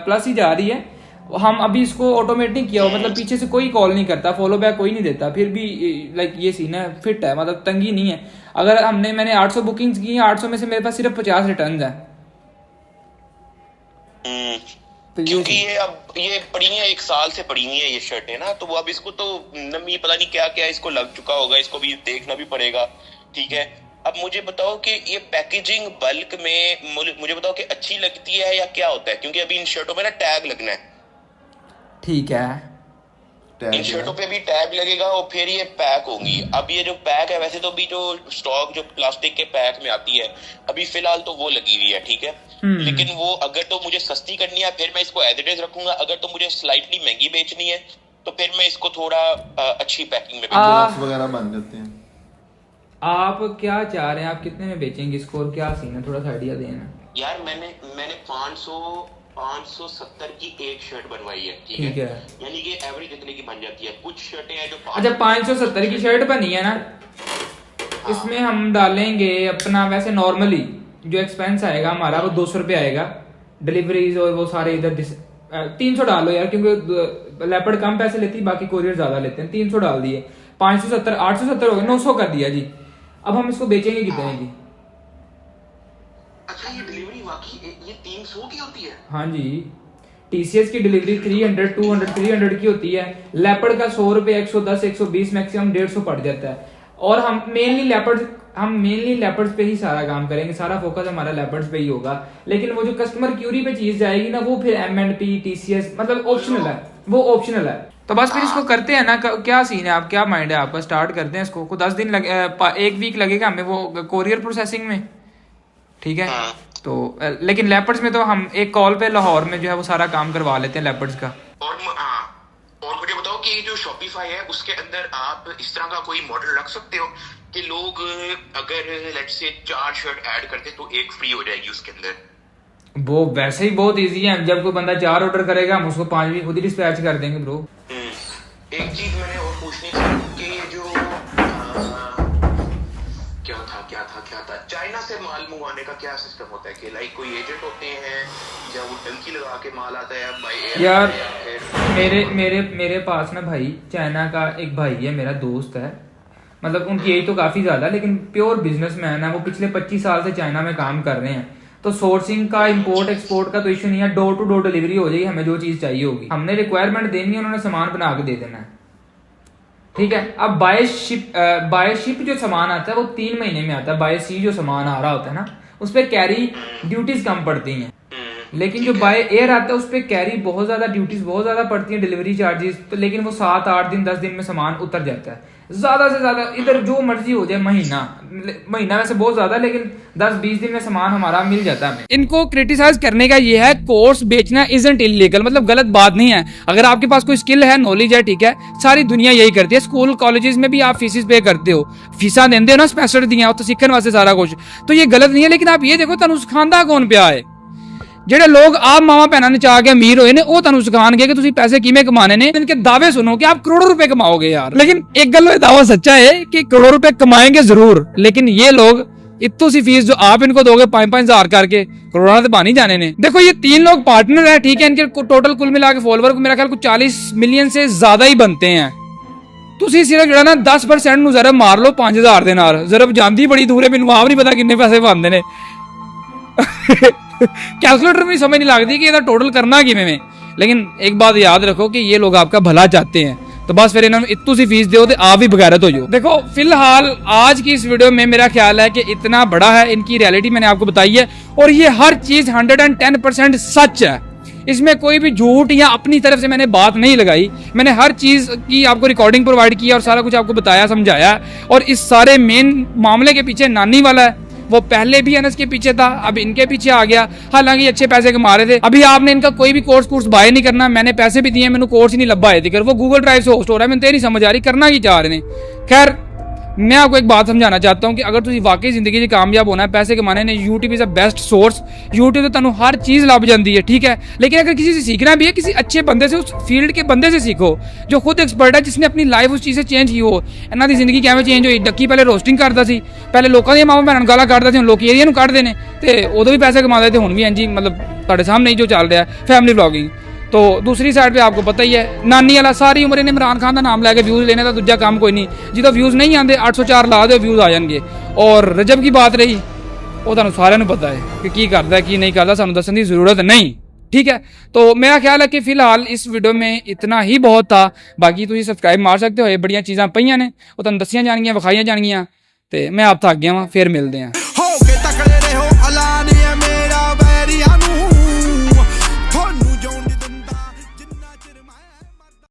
प्लस ही जा रही है। हम अभी इसको ऑटोमेट नहीं किया हो, मतलब पीछे से कोई कॉल नहीं करता, फॉलो बैक कोई नहीं देता, फिर भी लाइक ये सीन है, फिट है, मतलब तंगी नहीं है। अगर मैंने 800 बुकिंग्स की हैं, 800 में से मेरे पास सिर्फ 50 रिटर्न है। तो क्योंकि ये पड़ी है, 1 साल से पड़ी हुई है ये शर्टें ना, तो वो अब इसको तो नमी पता नहीं क्या क्या इसको लग चुका होगा, इसको भी देखना भी पड़ेगा, ठीक है। अब मुझे बताओ कि ये पैकेजिंग बल्क में मुझे बताओ कि अच्छी लगती है या क्या होता है, क्योंकि अभी इन शर्टों में ना टैग लगना है, ठीक है, इन शर्टों पे भी टैग लगेगा और फिर ये पैक होंगी। अब ये जो पैक है, वैसे तो अभी जो स्टॉक जो प्लास्टिक के पैक में आती है अभी फिलहाल तो वो लगी हुई है, ठीक है, लेकिन वो अगर तो मुझे सस्ती करनी है फिर मैं इसको एज इट इज रखूंगा, अगर तो मुझे स्लाइटली महंगी बेचनी है तो फिर मैं इसको थोड़ा अच्छी पैकिंग में बॉक्स वगैरह बन जाते हैं। आप क्या चाह रहे हैं, आप कितने में बेचेंगे इसको और क्या सीन है, थोड़ा सा आइडिया देना। यार मैंने 570 की एक शर्ट बनवाई है, ठीक है, यानी कि एवरेज इतने की बन जाती है। कुछ शर्टें हैं जो अच्छा 570 की शर्ट बनी है ना, इसमें हम डालेंगे अपना वैसे नॉर्मली जो एक्सपेंस आएगा हमारा वो 200 रुपये आएगा, डिलीवरीज और वो सारे इधर 300 डालो यार, क्योंकि लेपर्ड कम पैसे लेती है, बाकी कोरियर ज्यादा लेते हैं। 300 डाल दिए, 570 870 हो गए, 900 कर दिया जी। अब हम इसको बेचेंगे कितने की? अच्छा ये डिलीवरी वाकई ये 300 की होती है? हाँ जी, टीसीएस की डिलीवरी 300 200 300 की होती है। लेपर्ड का 100 रुपए 110 120 मैक्सिमम 150 पड़ जाता है। और हम मेनली लेपर्ड्स पे ही सारा काम करेंगे, सारा फोकस हमारा लेपर्ड्स पे ही होगा। लेकिन वो जो कस्टमर क्यूरी पे चीज जाएगी ना, वो फिर M&P TCS मतलब ऑप्शनल है, वो ऑप्शनल है। तो बस फिर इसको करते हैं ना, क्या सीन है, आप क्या माइंड है आपका? स्टार्ट करते हैं इसको, 10 दिन लगे, 1 वीक लगेगा हमें वो कोरियर प्रोसेसिंग में, ठीक है। तो लेकिन लेपर्ड्स में तो हम एक कॉल पे लाहौर में जो है वो सारा काम करवा लेते हैं लेपर्ड्स का। और मुझे बताओ कि जो शॉपिफाई है उसके अंदर आप इस तरह का कोई मॉडल रख सकते हो कि लोग अगर लेट्स से 4 शर्ट ऐड करते तो एक फ्री हो जाएगी उसके अंदर। वो वैसे ही बहुत इजी है, जब कोई बंदा 4 ऑर्डर करेगा हम उसको 5 भी खुद ही डिस्पैच कर देंगे ब्रो। एक चीज मैंने और पूछनी थी कि जो क्या था चाइना से माल मंगवाने का क्या सिस्टम होता है कि लाइक कोई एजेंट होते हैं या वो टंकी लगा के माल आता है बाय एयर? यार मेरे पास ना भाई चाइना का एक भाई है, मेरा दोस्त है, मतलब उनकी एज तो काफी ज्यादा, लेकिन प्योर बिजनेसमैन है वो, पिछले 25 साल से चाइना में काम कर रहे हैं। तो सोर्सिंग का इंपोर्ट एक्सपोर्ट का तो इशू नहीं है, डोर टू डोर डिलीवरी हो जाएगी, हमें जो चीज चाहिए होगी, हमने रिक्वायरमेंट देनी है, उन्होंने सामान बना के दे देना है, ठीक है। अब बाय शिप जो सामान आता है वो 3 महीने में आता है। बाय सी जो सामान आ रहा होता है ना, उस पर कैरी ड्यूटीज कम पड़ती हैं, लेकिन जो बाय एयर आता है उस पर कैरी बहुत ज्यादा ड्यूटीज बहुत ज्यादा पड़ती है, डिलीवरी चार्जेस तो, लेकिन वो 7 8 दिन 10 दिन में सामान उतर जाता है। ज्यादा से ज्यादा इधर जो मर्जी हो जाए महीना वैसे बहुत ज्यादा, लेकिन 10-20 दिन में सामान हमारा मिल जाता है। इनको क्रिटिसाइज करने का ये है, कोर्स बेचना इजंट इलीगल, मतलब गलत बात नहीं है। अगर आपके पास कोई स्किल है, नॉलेज है, ठीक है, सारी दुनिया यही करती है। स्कूल कॉलेजेस में भी आप फीसिस पे करते हो, फीसा देंदे हो ना, स्पेशल दिया तो सीखने वास्ते सारा कुछ, तो ये गलत नहीं है। लेकिन आप ये देखो तुहानू सिखांदा कौन पिया है? ਜਿਹੜੇ लोग आप मावा भैन ने चाह के अमीर होए ने, वो तुहानू सिखाणगे कि तुसीं पैसे किवें कमाने ने। इनके दावे सुनो कि आप करोड़ों रुपए कमाओगे यार, लेकिन एक गल दावा सच्चा है कि करोड़ों रुपए कमाएंगे जरूर, लेकिन ये लोग इतनी सी फीस जो आप इनको दोगे 5-5 हजार करके, करोड़ों तो बानी जाने ने। देखो ये 3 लोग पार्टनर है, ठीक है, इनके टोटल कुल मिला के फॉलोवर को मेरा ख्याल 40 मिलियन से ज्यादा ही बनते हैं। ਤੁਸੀਂ ਸਿਰਫ ਜਿਹੜਾ ਨਾ 10% ਨੂੰ ਜ਼ਰਬ ਮਾਰ ਲਓ 5000 ਦੇ ਨਾਲ, ਜ਼ਰਬ ਜਾਂਦੀ ਬੜੀ ਦੂਰ ਹੈ, ਮੈਨੂੰ ਆਪ ਨਹੀਂ ਪਤਾ ਕਿੰਨੇ ਪੈਸੇ ਬਣਦੇ ਨੇ। कैलकुलेटर में समझ नहीं लगती कि टोटल करना किवें में। लेकिन एक बात याद रखो कि ये लोग आपका भला चाहते हैं, तो बस फिर इन्होंने इतनी सी फीस दो तो आप भी बगैरत हो जाओ। देखो फिलहाल आज की इस वीडियो में मेरा ख्याल है कि इतना बड़ा है, इनकी रियलिटी मैंने आपको बताई है, और ये हर चीज 110% सच है, इसमें कोई भी झूठ या अपनी तरफ से मैंने बात नहीं लगाई। मैंने हर चीज की आपको रिकॉर्डिंग प्रोवाइड की और सारा कुछ आपको बताया समझाया। और इस सारे मेन मामले के पीछे नानी वाला है, वो पहले भी अनस के पीछे था, अब इनके पीछे आ गया। हालांकि अच्छे पैसे कमा रहे थे। अभी आपने इनका कोई भी कोर्स बाय नहीं करना, मैंने पैसे भी दिए, मैंने कोर्स ही नहीं लब्बा है, वो गूगल ड्राइव से होस्ट हो रहा है, मैंने तो नहीं समझ आ रही करना की चाह रहे हैं। खैर मैं आपको एक बात समझाना चाहता हूँ कि अगर तुम वाकई जिंदगी में कामयाब होना है, पैसे कमाने ने, YouTube is a best source. YouTube तो तुम हर चीज़ लभ जाती है, ठीक है, लेकिन अगर किसी से सीखना भी है, किसी अच्छे बंदे से, उस फील्ड के बंदे से सीखो जो खुद एक्सपर्ट है, जिसने अपनी लाइफ उस चीज़ से चेंज की हो। इन्हों की जिंदगी कैसे चेंज हुई? डक्की पहले रोस्टिंग करता सी, पहले लोगों दी मावां भैणां गालां कढदा सी, हुण लोग एरिया नूं कढदे ने, ते उदों भी पैसे कमाते थे, हुण भी इंज ही, मतलब तुहाडे सामने ही जो चल रहा है फैमिली व्लॉगिंग। तो दूसरी साइड पे आपको पता ही है, नानी वाला सारी उम्र इन्हें इमरान खान का नाम लैके व्यूज़ लेने का दूजा काम कोई नहीं। जो व्यूज़ नहीं आते 804 ला दो, व्यूज़ आ जाएंगे। और रजब की बात रही, वो तुहानू सारिਆਂ ਨੂੰ पता है कि करता है की नहीं करता, सानू दस्सण की जरूरत नहीं, ठीक है। तो मेरा ख्याल है कि फिलहाल इस वीडियो में इतना ही बहुत था। बाकी तुम सबसक्राइब मार सकते हो, ये बड़िया चीज़ां पईयां ने, वो तुहानू दस्सियां जाणगियां, विखाईयां जाणगियां। तो मैं आप थक गया वां, फिर मिलते हैं।